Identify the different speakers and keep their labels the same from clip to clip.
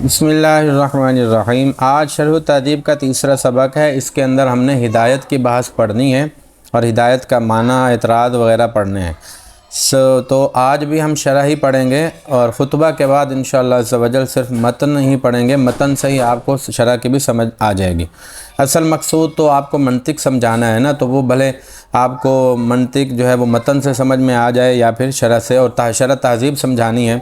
Speaker 1: بسم اللہ الرحمن الرحیم۔ آج شرح تہذیب کا تیسرا سبق ہے۔ اس کے اندر ہم نے ہدایت کی بحث پڑھنی ہے اور ہدایت کا معنی، اعتراض وغیرہ پڑھنے ہیں۔ تو آج بھی ہم شرح ہی پڑھیں گے اور خطبہ کے بعد انشاءاللہ عز و جل صرف متن ہی پڑھیں گے۔ متن سے ہی آپ کو شرح کی بھی سمجھ آ جائے گی۔ اصل مقصود تو آپ کو منطق سمجھانا ہے نا، تو وہ بھلے آپ کو منطق جو ہے وہ متن سے سمجھ میں آ جائے یا پھر شرح سے، اور شرح تہذیب سمجھانی ہے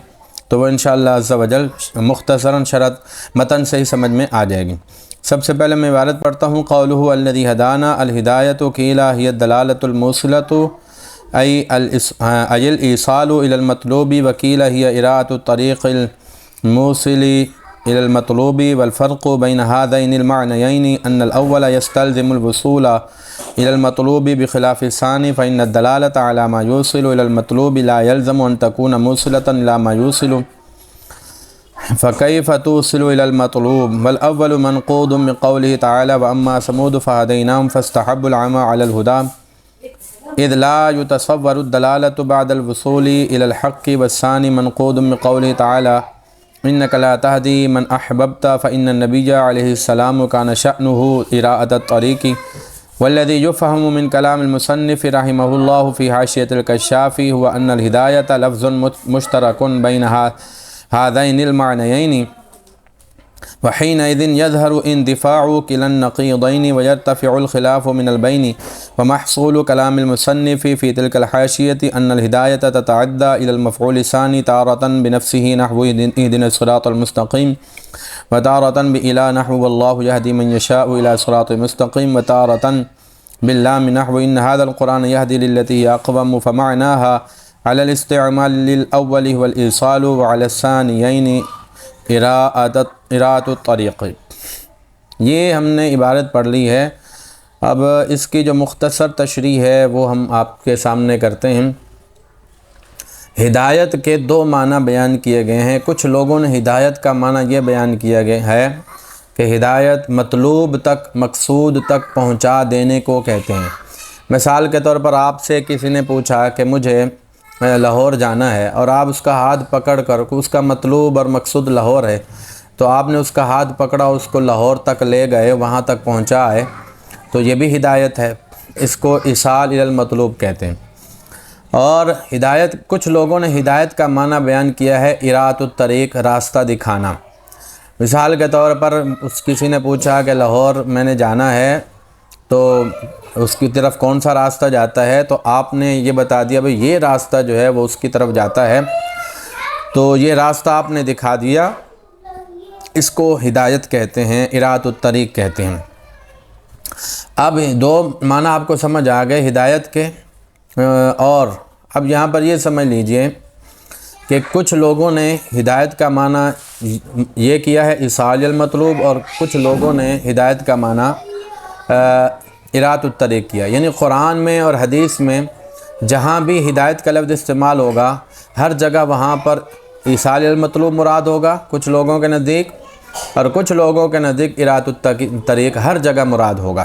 Speaker 1: تو وہ انشاءاللہ عز و جل مختصراً شرح متن سے ہی سمجھ میں آ جائے گی۔ سب سے پہلے میں عبارت پڑھتا ہوں۔ قولہ الذی ہدانا الہدایۃ قیلہ ہی الدلالۃ الموصلۃ ای الایصال الی المطلوب وقیلہ ہی اراۃ الطریق الموصل الی المطلوب والفرق بین ہذین المعنیین ان الاول یستلزم الوصول الی المطلوب بخلاف الثانی فإن الدلالة على ما يوصل إلى المطلوب لا يلزم أن تكون موصلة إلى ما يوصل فكيف توصل إلى المطلوب والأول منقوض بقوله تعالى وأما ثمود فهديناهم فاستحبوا العمى على الهدى إذ لا يتصور الدلالة بعد الوصول إلى الحق والثاني منقوض بقوله تعالى إنك لا تهدي من أحببت فإن النبي عليه السلام كان شأنه إراءة الطريق والذي يفهم من كلام المصنف رحمه الله في حاشية الكشاف هو أن الهداية لفظ مشترك بين هذين المعنيين وحينئذ يظهر اندفاع كلا النقيضين ويرتفع الخلاف من البين ومحصول كلام المصنف في تلك الحاشية أن الهداية تتعدى إلى المفعول الثاني تارة بنفسه نحو اهدنا الصراط المستقيم وتارة بإلى نحو والله يهدي من يشاء إلى صراط مستقيم وتارة باللام نحو إن هذا القرآن يهدي للتي هي أقوم فمعناها على الاستعمال للأول والإيصال وعلى الثانيين اراءة الطريق۔ یہ ہم نے عبارت پڑھ لی ہے۔ اب اس کی جو مختصر تشریح ہے وہ ہم آپ کے سامنے کرتے ہیں۔ ہدایت کے دو معنی بیان کیے گئے ہیں۔ کچھ لوگوں نے ہدایت کا معنی یہ بیان کیا گیا ہے کہ ہدایت مطلوب تک، مقصود تک پہنچا دینے کو کہتے ہیں۔ مثال کے طور پر آپ سے کسی نے پوچھا کہ مجھے لاہور جانا ہے، اور آپ اس کا ہاتھ پکڑ کر، اس کا مطلوب اور مقصود لاہور ہے، تو آپ نے اس کا ہاتھ پکڑا، اس کو لاہور تک لے گئے، وہاں تک پہنچائے، تو یہ بھی ہدایت ہے۔ اس کو ایصال الی المطلوب کہتے ہیں۔ اور ہدایت، کچھ لوگوں نے ہدایت کا معنی بیان کیا ہے اراۃ الطریق، راستہ دکھانا۔ مثال کے طور پر کسی نے پوچھا کہ لاہور میں نے جانا ہے تو اس کی طرف کون سا راستہ جاتا ہے، تو آپ نے یہ بتا دیا بھئی یہ راستہ جو ہے وہ اس کی طرف جاتا ہے، تو یہ راستہ آپ نے دکھا دیا، اس کو ہدایت کہتے ہیں، اراۃ الطریق کہتے ہیں۔ اب دو معنی آپ کو سمجھ آ گئے ہدایت کے، اور اب یہاں پر یہ سمجھ لیجئے کہ کچھ لوگوں نے ہدایت کا معنی یہ کیا ہے ایصال المطلوب، اور کچھ لوگوں نے ہدایت کا معنی اراۃ الطریق کیا۔ یعنی قرآن میں اور حدیث میں جہاں بھی ہدایت کا لفظ استعمال ہوگا، ہر جگہ وہاں پر ایصال المطلوب مراد ہوگا کچھ لوگوں کے نزدیک، اور کچھ لوگوں کے نزدیک اراۃ الطریق ہر جگہ مراد ہوگا۔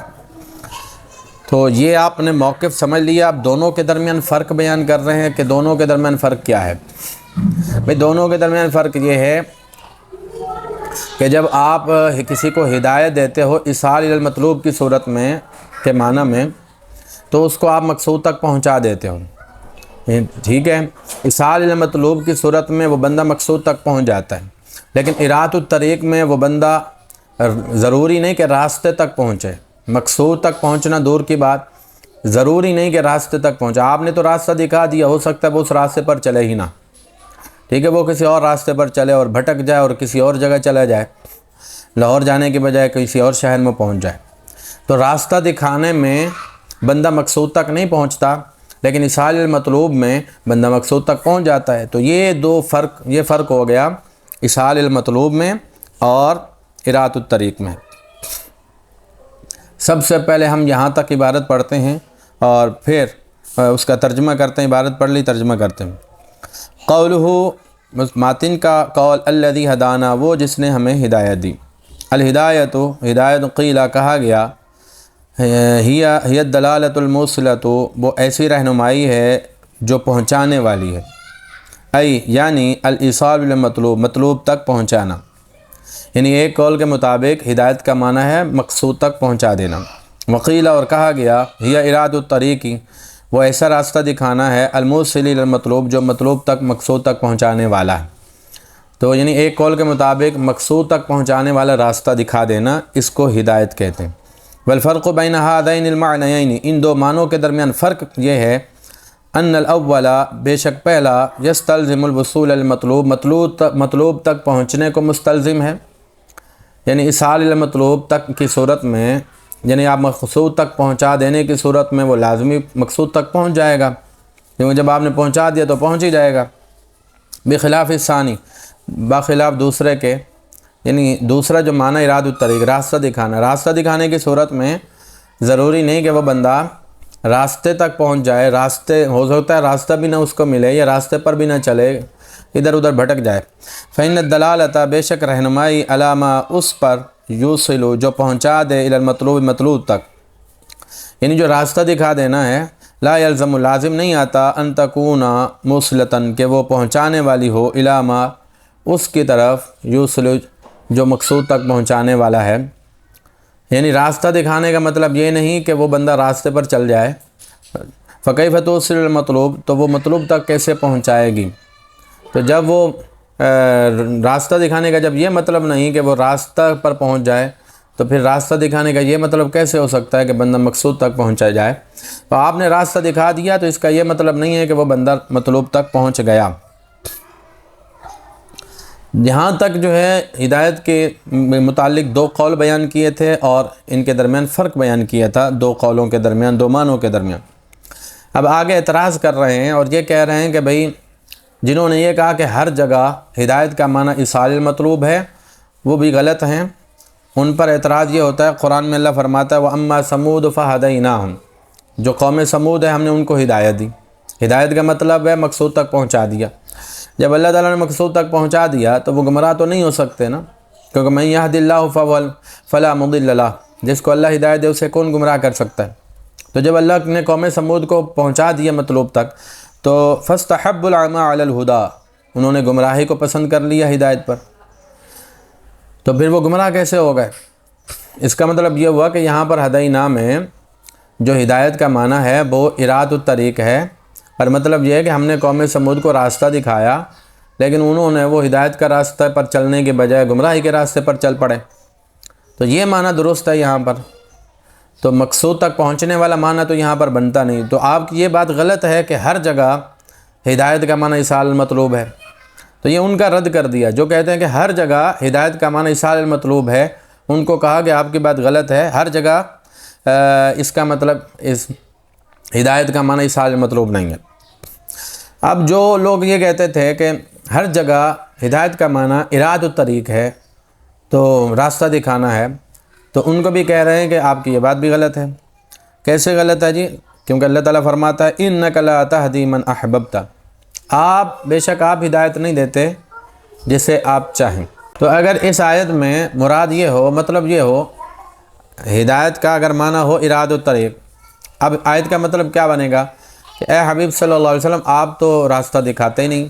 Speaker 1: تو یہ آپ نے موقف سمجھ لیا۔ اب دونوں کے درمیان فرق بیان کر رہے ہیں کہ دونوں کے درمیان فرق کیا ہے۔ بھئی دونوں کے درمیان فرق یہ ہے کہ جب آپ کسی کو ہدایت دیتے ہو ایصال الی المطلوب کی صورت میں، کے معنی میں، تو اس کو آپ مقصود تک پہنچا دیتے ہو، ٹھیک ہے۔ ایصال الی المطلوب کی صورت میں وہ بندہ مقصود تک پہنچ جاتا ہے، لیکن اراۃ الطریق میں وہ بندہ ضروری نہیں کہ راستے تک پہنچے، مقصود تک پہنچنا دور کی بات، ضروری نہیں کہ راستے تک پہنچا۔ آپ نے تو راستہ دکھا دیا، ہو سکتا ہے وہ اس راستے پر چلے ہی نہ، ٹھیک ہے، وہ کسی اور راستے پر چلے اور بھٹک جائے اور کسی اور جگہ چلا جائے، لاہور جانے کے بجائے کسی اور شہر میں پہنچ جائے۔ تو راستہ دکھانے میں بندہ مقصود تک نہیں پہنچتا، لیکن ایصال المطلوب میں بندہ مقصود تک پہنچ جاتا ہے۔ تو یہ فرق ہو گیا ایصال المطلوب میں اور اراۃ الطریق میں۔ سب سے پہلے ہم یہاں تک عبارت پڑھتے ہیں اور پھر اس کا ترجمہ کرتے ہیں۔ عبارت پڑھ لی، ترجمہ کرتے ہیں۔ قولہ، ماتن کا قول، الذی ہدانا، وہ جس نے ہمیں ہدایت دی۔ الہدایت، ہدایت قیلہ کہا گیا، ہی الدلالۃ الموصلۃ، وہ ایسی رہنمائی ہے جو پہنچانے والی ہے، یعنی الایصال المطلوب، مطلوب تک پہنچانا۔ یعنی ایک قول کے مطابق ہدایت کا معنی ہے مقصود تک پہنچا دینا۔ وقیل اور کہا گیا ہی اراد الطریقی، وہ ایسا راستہ دکھانا ہے الموصل الی المطلوب، جو مطلوب تک مقصود تک پہنچانے والا ہے۔ تو یعنی ایک قول کے مطابق مقصود تک پہنچانے والا راستہ دکھا دینا، اس کو ہدایت کہتے ہیں۔ والفرق بین ہذین المعنیین، ان دو معنوں کے درمیان فرق یہ ہے ان الاول، بے شک پہلا یستلزم الوصول المطلوب، مطلوب تک پہنچنے کو مستلزم ہے، یعنی ایصال المطلوب تک کی صورت میں، یعنی آپ مقصود تک پہنچا دینے کی صورت میں وہ لازمی مقصود تک پہنچ جائے گا، کیونکہ جب آپ نے پہنچا دیا تو پہنچ ہی جائے گا۔ بخلاف الثانی، بخلاف دوسرے کے، یعنی دوسرا جو معنی اراد الطریق، راستہ دکھانا، راستہ دکھانے کی صورت میں ضروری نہیں کہ وہ بندہ راستے تک پہنچ جائے، راستے ہو سکتا ہے راستہ بھی نہ اس کو ملے یا راستے پر بھی نہ چلے، ادھر ادھر بھٹک جائے۔ فإن الدلالۃ، بے شک رہنمائی، علامہ اس پر، یوصل جو پہنچا دے الی المطلوب، مطلوب تک، یعنی جو راستہ دکھا دینا ہے، لا یلزم، لازم نہیں آتا ان تکون موصلۃ، کہ وہ پہنچانے والی ہو، علامہ اس کی طرف، یوصل جو مقصود تک پہنچانے والا ہے، یعنی راستہ دکھانے کا مطلب یہ نہیں کہ وہ بندہ راستے پر چل جائے۔ فکیف توصل المطلوب، تو وہ مطلوب تک کیسے پہنچائے گی؟ تو جب وہ راستہ دکھانے کا جب یہ مطلب نہیں کہ وہ راستہ پر پہنچ جائے، تو پھر راستہ دکھانے کا یہ مطلب کیسے ہو سکتا ہے کہ بندہ مقصود تک پہنچا جائے؟ تو آپ نے راستہ دکھا دیا تو اس کا یہ مطلب نہیں ہے کہ وہ بندہ مطلوب تک پہنچ گیا۔ یہاں تک جو ہے ہدایت کے متعلق دو قول بیان کیے تھے اور ان کے درمیان فرق بیان کیا تھا، دو قولوں کے درمیان، دو معنوں کے درمیان۔ اب آگے اعتراض کر رہے ہیں اور یہ کہہ رہے ہیں کہ بھئی جنہوں نے یہ کہا کہ ہر جگہ ہدایت کا معنی ایصال المطلوب ہے، وہ بھی غلط ہیں۔ ان پر اعتراض یہ ہوتا ہے، قرآن میں اللہ فرماتا ہے وَأَمَّا ثَمُودُ فَهَدَيْنَاهُمْ، جو قوم سمود ہے ہم نے ان کو ہدایت دی۔ ہدایت کا مطلب ہے مقصود تک پہنچا دیا۔ جب اللہ تعالیٰ نے مقصود تک پہنچا دیا تو وہ گمراہ تو نہیں ہو سکتے نا، کیونکہ مَن يَهْدِ اللَّهُ فَلَا مُضِلَّ لَهُ، جس کو اللہ ہدایت دے اسے کون گمراہ کر سکتا ہے؟ تو جب اللہ نے قوم سمود کو پہنچا دیا مطلوب تک، تو فَاسْتَحَبُّوا الْعَمَىٰ عَلَى الْهُدَىٰ، انہوں نے گمراہی کو پسند کر لیا ہدایت پر، تو پھر وہ گمراہ کیسے ہو گئے؟ اس کا مطلب یہ ہوا کہ یہاں پر ہدینا میں جو ہدایت کا معنی ہے وہ اراد الطریق ہے، اور مطلب یہ ہے کہ ہم نے قوم سمود کو راستہ دکھایا، لیکن انہوں نے وہ ہدایت کا راستہ پر چلنے کے بجائے گمراہی کے راستے پر چل پڑے، تو یہ معنی درست ہے یہاں پر۔ تو مقصود تک پہنچنے والا معنی تو یہاں پر بنتا نہیں۔ تو آپ کی یہ بات غلط ہے کہ ہر جگہ ہدایت کا معنی ایصال المطلوب ہے، تو یہ ان کا رد کر دیا جو کہتے ہیں کہ ہر جگہ ہدایت کا معنی ایصال المطلوب ہے۔ ان کو کہا کہ آپ کی بات غلط ہے، ہر جگہ اس کا مطلب اس ہدایت کا معنی ایصال المطلوب نہیں ہے۔ اب جو لوگ یہ کہتے تھے کہ ہر جگہ ہدایت کا معنی اراد الطریق ہے، تو راستہ دکھانا ہے، تو ان کو بھی کہہ رہے ہیں کہ آپ کی یہ بات بھی غلط ہے۔ کیسے غلط ہے جی؟ کیونکہ اللہ تعالیٰ فرماتا ہے اِنَّكَ لَا تَهْدِي مَنْ أَحْبَبْتَ، آپ بے شک آپ ہدایت نہیں دیتے جسے آپ چاہیں۔ تو اگر اس آیت میں مراد یہ ہو، مطلب یہ ہو، ہدایت کا اگر معنی ہو اراد الطریق، اب آیت کا مطلب کیا بنے گا کہ اے حبیب صلی اللہ علیہ وسلم آپ تو راستہ دکھاتے ہی نہیں،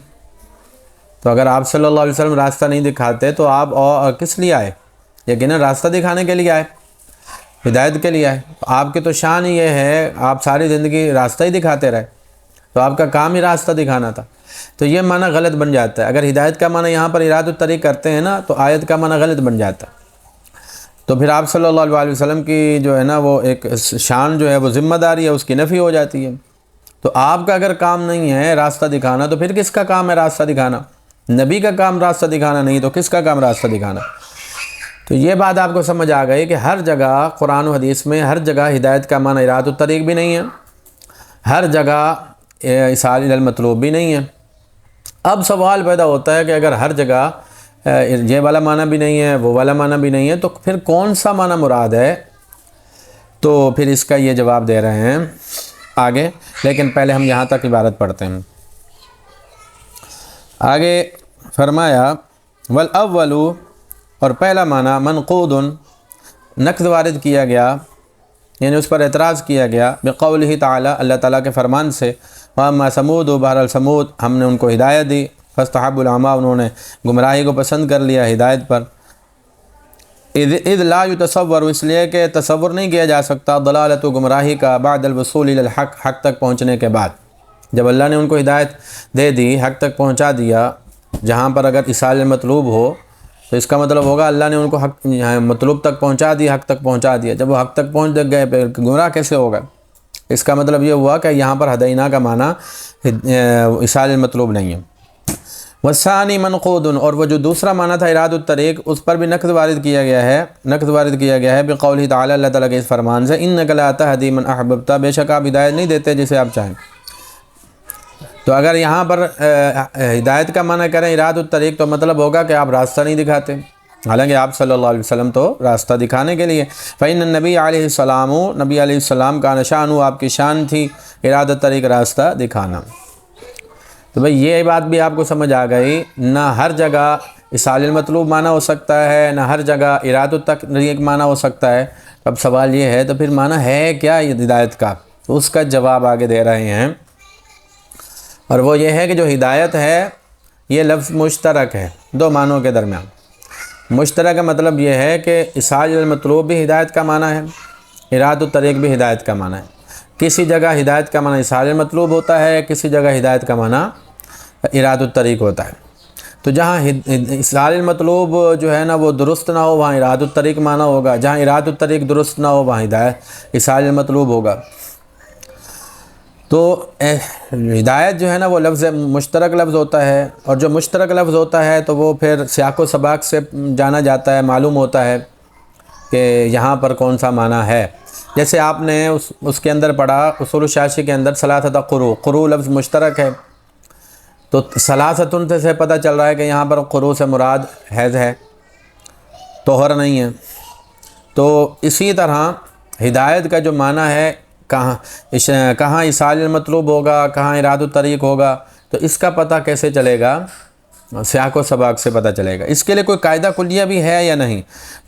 Speaker 1: تو اگر آپ صلی اللہ علیہ وسلم راستہ نہیں دکھاتے تو آپ اور کس لیے آئے؟ یقیناً راستہ دکھانے کے لیے آئے، ہدایت کے لیے آئے۔ آپ کی تو شان ہی یہ ہے، آپ ساری زندگی راستہ ہی دکھاتے رہے، تو آپ کا کام ہی راستہ دکھانا تھا، تو یہ معنی غلط بن جاتا ہے۔ اگر ہدایت کا معنی یہاں پر اراد الطریق کرتے ہیں نا، تو آیت کا معنی غلط بن جاتا ہے، تو پھر آپ صلی اللہ علیہ وسلم کی جو ہے نا وہ ایک شان جو ہے وہ ذمہ داری ہے، اس کی نفی ہو جاتی ہے۔ تو آپ کا اگر کام نہیں ہے راستہ دکھانا، تو پھر کس کا کام ہے راستہ دکھانا؟ نبی کا کام راستہ دکھانا نہیں تو کس کا کام راستہ دکھانا؟ تو یہ بات آپ کو سمجھ آ گئی کہ ہر جگہ قرآن و حدیث میں ہر جگہ ہدایت کا معنی اراد الطریق بھی نہیں ہے، ہر جگہ ایصال الی المطلوب بھی نہیں ہے۔ اب سوال پیدا ہوتا ہے کہ اگر ہر جگہ یہ والا معنی بھی نہیں ہے، وہ والا معنی بھی نہیں ہے، تو پھر کون سا معنی مراد ہے؟ تو پھر اس کا یہ جواب دے رہے ہیں آگے، لیکن پہلے ہم یہاں تک عبارت پڑھتے ہیں۔ آگے فرمایا والاول، اور پہلا معنی منقود، نقد وارد کیا گیا، یعنی اس پر اعتراض کیا گیا بقولہ تعالی، اللہ تعالیٰ کے فرمان سے، وَأَمَّا ثَمُودُ، بہرحال سمود ہم نے ان کو ہدایت دی، فَاسْتَحَبُّوا الْعَمَىٰ، انہوں نے گمراہی کو پسند کر لیا ہدایت پر، اذ لا یتصور، اس لیے کہ تصور نہیں کیا جا سکتا ضلالت و گمراہی کا بعد الوصول الی الحق، حق تک پہنچنے کے بعد۔ جب اللہ نے ان کو ہدایت دے دی، حق تک پہنچا دیا، جہاں پر اگر اصال مطلوب ہو تو اس کا مطلب ہوگا اللہ نے ان کو حق مطلوب تک پہنچا دیا، حق تک پہنچا دیا۔ جب وہ حق تک پہنچ گئے پھر گمراہ کیسے ہوگا؟ اس کا مطلب یہ ہوا کہ یہاں پر ہدینا کا معنی اصال مطلوب نہیں ہے۔ والثانی منقود، اور وہ جو دوسرا معنی تھا اراد الطریق، اس پر بھی نقد وارد کیا گیا ہے بقولہ تعالی، اللہ تعالیٰ کے اس فرمان سے انک لا تہدی من احببت، بے شک آپ ہدایت نہیں دیتے جسے آپ چاہیں۔ تو اگر یہاں پر ہدایت کا معنی کریں اراد الطریق تو مطلب ہوگا کہ آپ راستہ نہیں دکھاتے، حالانکہ آپ صلی اللہ علیہ وسلم تو راستہ دکھانے کے لیے۔ فإن النبی علیہ السلام، نبی علیہ السلام کا نشان، آپ کی شان تھی اراد الطریق، راستہ دکھانا۔ تو بھئی یہ بات بھی آپ کو سمجھ آ گئی، نہ ہر جگہ اصال المطلوب معنی ہو سکتا ہے، نہ ہر جگہ اراد الطریق معنی ہو سکتا ہے۔ اب سوال یہ ہے تو پھر معنی ہے کیا یہ ہدایت کا؟ تو اس کا جواب آگے دے رہے ہیں، اور وہ یہ ہے کہ جو ہدایت ہے یہ لفظ مشترک ہے دو معنوں کے درمیان۔ مشترک کا مطلب یہ ہے کہ اصال المطلوب بھی ہدایت کا معنی ہے، اراد الطریق بھی ہدایت کا معنی ہے۔ کسی جگہ ہدایت کا معنی اصال المطلوب ہوتا ہے، کسی جگہ ہدایت کا معنی اراد الطریق ہوتا ہے۔ تو جہاں اصال المطلوب جو ہے نا وہ درست نہ ہو وہاں اراد الطریق معنی ہوگا، جہاں اراد الطریق درست نہ ہو وہاں ہدایت اصال المطلوب ہوگا۔ تو ہدایت جو ہے نا وہ لفظ مشترک لفظ ہوتا ہے، اور جو مشترک لفظ ہوتا ہے تو وہ پھر سیاق و سباق سے جانا جاتا ہے، معلوم ہوتا ہے کہ یہاں پر کون سا معنی ہے۔ جیسے آپ نے اس کے اندر پڑھا اصول الشاشی کے اندر ثلاثۃ قروء، قروء لفظ مشترک ہے، تو ثلاثۃ سے پتہ چل رہا ہے کہ یہاں پر قروء سے مراد حیض ہے، طہر نہیں ہے۔ تو اسی طرح ہدایت کا جو معنی ہے کہاں اصال المطلوب ہوگا، کہاں اراد الطریق ہوگا، تو اس کا پتہ کیسے چلے گا؟ سیاق و سباق سے پتہ چلے گا۔ اس کے لیے کوئی قاعدہ کلیہ بھی ہے یا نہیں؟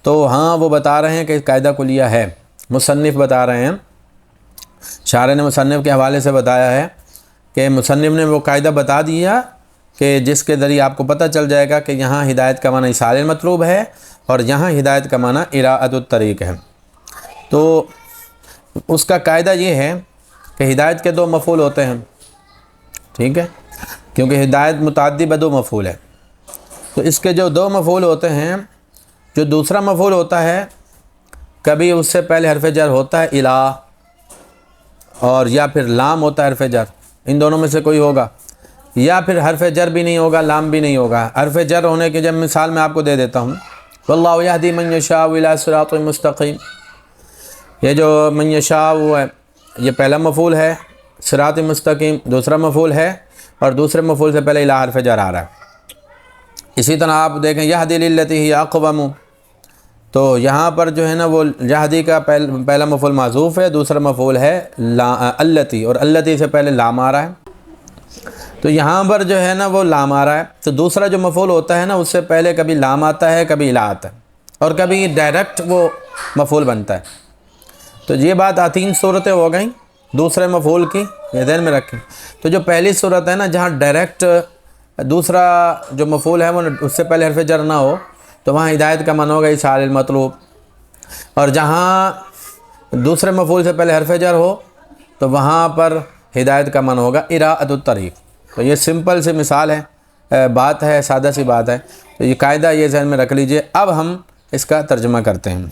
Speaker 1: تو ہاں وہ بتا رہے ہیں کہ قاعدہ کلیہ ہے، مصنف بتا رہے ہیں، شارح نے مصنف کے حوالے سے بتایا ہے کہ مصنف نے وہ قاعدہ بتا دیا کہ جس کے ذریعے آپ کو پتہ چل جائے گا کہ یہاں ہدایت کا معنی اصال المطلوب ہے اور یہاں ہدایت کا معنی اراد الطریق ہے۔ تو اس کا قاعدہ یہ ہے کہ ہدایت کے دو مفعول ہوتے ہیں، ٹھیک ہے، کیونکہ ہدایت متعدی بدو مفعول ہے۔ تو اس کے جو دو مفعول ہوتے ہیں، جو دوسرا مفعول ہوتا ہے کبھی اس سے پہلے حرف جر ہوتا ہے الا، اور یا پھر لام ہوتا ہے حرف جر، ان دونوں میں سے کوئی ہوگا، یا پھر حرف جر بھی نہیں ہوگا، لام بھی نہیں ہوگا۔ حرف جر ہونے کی جب مثال میں آپ کو دے دیتا ہوں، واللہ یہدی من یشاء الی صراط مستقیم، یہ جو من یشاء ہے یہ پہلا مفعول ہے، صراط مستقیم دوسرا مفعول ہے، اور دوسرے مفعول سے پہلے الی حرف جر آ رہا ہے۔ اسی طرح آپ دیکھیں یہدی للتی ہی اقوم، تو یہاں پر جو ہے نا وہ یہدی کا پہلا مفعول معذوف ہے، دوسرا مفعول ہے التی، اور التی سے پہلے لام آ رہا ہے، تو یہاں پر جو ہے نا وہ لام آ رہا ہے۔ تو دوسرا جو مفعول ہوتا ہے نا اس سے پہلے کبھی لام آتا ہے، کبھی الا آتا ہے، اور کبھی ڈائریکٹ وہ مفعول بنتا ہے۔ تو یہ بات تین صورتیں ہو گئیں دوسرے مفعول کی، یہ ذہن میں رکھیں۔ تو جو پہلی صورت ہے نا جہاں ڈائریکٹ دوسرا جو مفعول ہے وہ اس سے پہلے حرف جر نہ ہو تو وہاں ہدایت کا معنی ہوگا اصال المطلوب، اور جہاں دوسرے مفعول سے پہلے حرف جر ہو تو وہاں پر ہدایت کا معنی ہوگا اراد الطریق۔ تو یہ سمپل سی مثال ہے، بات ہے، سادہ سی بات ہے، تو یہ قاعدہ یہ ذہن میں رکھ لیجئے۔ اب ہم اس کا ترجمہ کرتے ہیں۔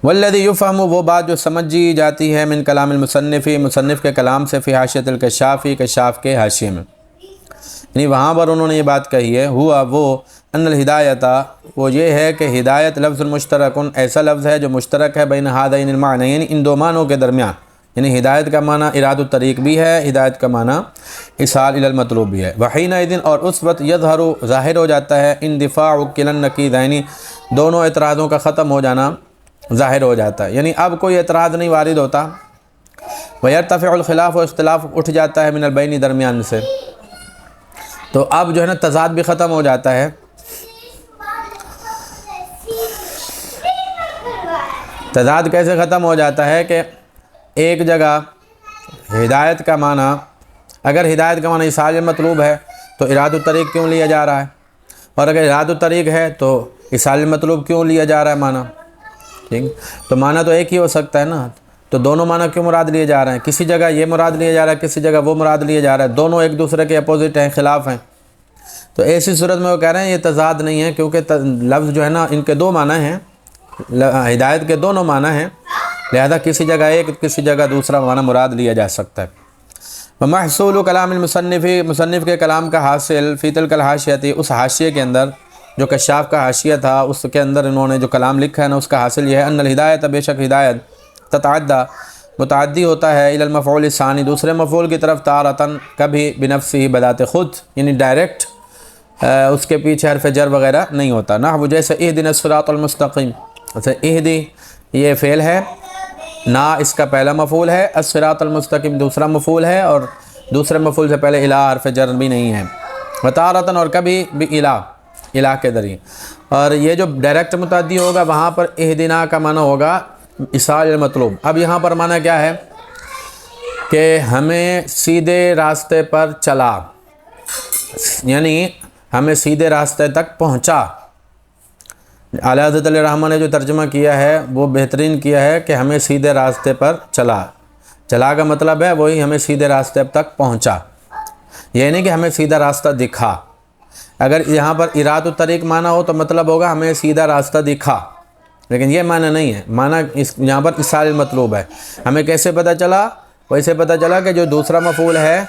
Speaker 1: والذی یفہم، وہ بات جو سمجھی جاتی ہے من کلام المصنف، مصنف کے کلام سے، فی حاشیۃ الکشاف، کشاف کے حاشیے میں، یعنی وہاں پر انہوں نے یہ بات کہی ہے، ہوا وہ ان الہدایت، وہ یہ ہے کہ ہدایت لفظ مشترک، ایسا لفظ ہے جو مشترک ہے بین ہذین المعنیین، ان دو معنوں کے درمیان، یعنی ہدایت کا معنی اراد الطریق بھی ہے، ہدایت کا معنی اصال الی المطلوب بھی ہے۔ وحینئذ، اور اس وقت یظہر، ظاہر ہو جاتا ہے، اندفاع کلا النقیضین، دونوں اعتراضوں کا ختم ہو جانا ظاہر ہو جاتا ہے، یعنی اب کوئی اعتراض نہیں وارد ہوتا۔ ویرتفع الخلاف، و اختلاف اٹھ جاتا ہے من البین، درمیان سے، تو اب جو ہے نا تضاد بھی ختم ہو جاتا ہے۔ تضاد کیسے ختم ہو جاتا ہے کہ ایک جگہ ہدایت کا معنی، اگر ہدایت کا معنی اصال مطلوب ہے تو اراد الطریق کیوں لیا جا رہا ہے، اور اگر اراد الطریق ہے تو اصال المطلوب کیوں لیا جا رہا ہے معنی؟ ٹھیک، تو معنی تو ایک ہی ہو سکتا ہے نا، تو دونوں معنی کیوں مراد لیے جا رہے ہیں؟ کسی جگہ یہ مراد لیا جا رہا ہے، کسی جگہ وہ مراد لیے جا رہا ہے، دونوں ایک دوسرے کے اپوزٹ ہیں، خلاف ہیں. تو ایسی صورت میں وہ کہہ رہے ہیں یہ تضاد نہیں ہے، کیونکہ لفظ جو ہے نا ان کے دو معنی ہیں، ہدایت کے دونوں معنی ہیں، لہذا کسی جگہ ایک کسی جگہ دوسرا معنی مراد لیا جا سکتا ہے. ومحصول کلام المصنف، مصنف کے کلام کا حاصل فی تلک الحاشیہ، اس حاشیے کے اندر جو کشاف کا حاشیہ تھا اس کے اندر انہوں نے جو کلام لکھا ہے نا، اس کا حاصل یہ ہے ان الہدایت، بے شک ہدایت تتعدی متعدی ہوتا ہے الی المفعول الثانی، دوسرے مفعول کی طرف، تارتن کبھی بنفسہ بذات خود، یعنی ڈائریکٹ اس کے پیچھے حرف جر وغیرہ نہیں ہوتا. نحو جیسے اہدنا الصراط المستقیم، اچھا اہدی یہ فعل ہے، نا اس کا پہلا مفعول ہے، الصراط المستقیم دوسرا مفعول ہے، اور دوسرے مفعول سے پہلے الہ حرف جر بھی نہیں ہے. وتارتن اور کبھی بھی الہ کے ذریعے، اور یہ جو ڈائریکٹ متعدی ہوگا وہاں پر اہدنا کا معنی ہوگا اصال المطلوب. اب یہاں پر معنی کیا ہے کہ ہمیں سیدھے راستے پر چلا، یعنی ہمیں سیدھے راستے تک پہنچا. اعلیٰ حضرت علیہ الرحمہ نے جو ترجمہ کیا ہے وہ بہترین کیا ہے کہ ہمیں سیدھے راستے پر چلا. چلا کا مطلب ہے وہی ہمیں سیدھے راستے تک پہنچا، یہ نہیں کہ ہمیں سیدھا راستہ دکھا. اگر یہاں پر اراد الطریق معنی ہو تو مطلب ہوگا ہمیں سیدھا راستہ دکھا، لیکن یہ معنی نہیں ہے. معنی یہاں پر اصال المطلوب ہے. ہمیں کیسے پتہ چلا؟ ویسے پتہ چلا کہ جو دوسرا مفعول ہے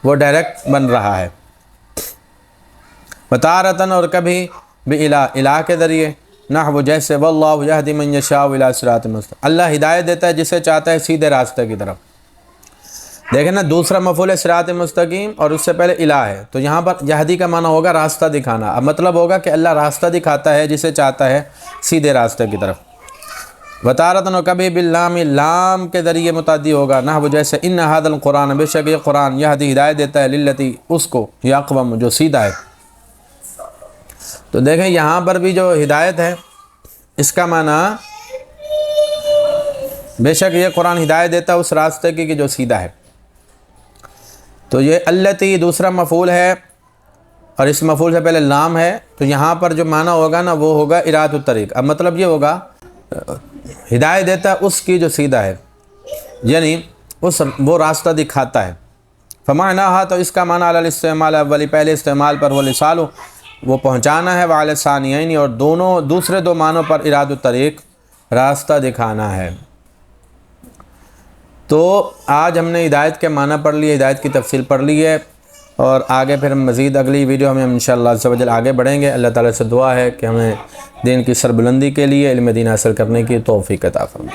Speaker 1: وہ ڈائریکٹ بن رہا ہے. وتارتن اور کبھی الہ کے ذریعے، نحو جیسے واللہ یہدی من یشاء الی صراط مستقیم، اللہ ہدایت دیتا ہے جسے چاہتا ہے سیدھے راستے کی طرف. دیکھیں نا دوسرا مفعول ہے صراط مستقیم اور اس سے پہلے الہ ہے، تو یہاں پر یہدی کا معنی ہوگا راستہ دکھانا. اب مطلب ہوگا کہ اللہ راستہ دکھاتا ہے جسے چاہتا ہے سیدھے راستے کی طرف. وتارتن و کبھی باللام، لام کے ذریعے متعدی ہوگا، نحو جیسے ان ھذا القرآن، بے شک یہ قرآن، یہدی ہدایت دیتا ہے للتی اس کو، یا اقوم جو سیدھا ہے. تو دیکھیں یہاں پر بھی جو ہدایت ہے اس کا معنی بے شک یہ قرآن ہدایت دیتا ہے اس راستے کی کہ جو سیدھا ہے. تو یہ التی دوسرا مفعول ہے اور اس مفعول سے پہلے لام ہے، تو یہاں پر جو معنی ہوگا نا وہ ہوگا اراد الطریق. اب مطلب یہ ہوگا ہدایت دیتا ہے اس کی جو سیدھا ہے، یعنی وہ راستہ دکھاتا ہے. فمعناها تو اس کا معنی علی الاستعمال اولی، پہلے استعمال پر، والإصال وہ پہنچانا ہے، وعلی الثانیین اور دوسرے دو معنوں پر اراد الطریق راستہ دکھانا ہے. تو آج ہم نے ہدایت کے معنی پڑھ لیے، ہدایت کی تفصیل پڑھ لی ہے، اور آگے پھر مزید اگلی ویڈیو میں ہم انشاءاللہ عز و جل آگے بڑھیں گے. اللہ تعالیٰ سے دعا ہے کہ ہمیں دین کی سربلندی کے لیے علم دین حاصل کرنے کی توفیق عطا فرمائے.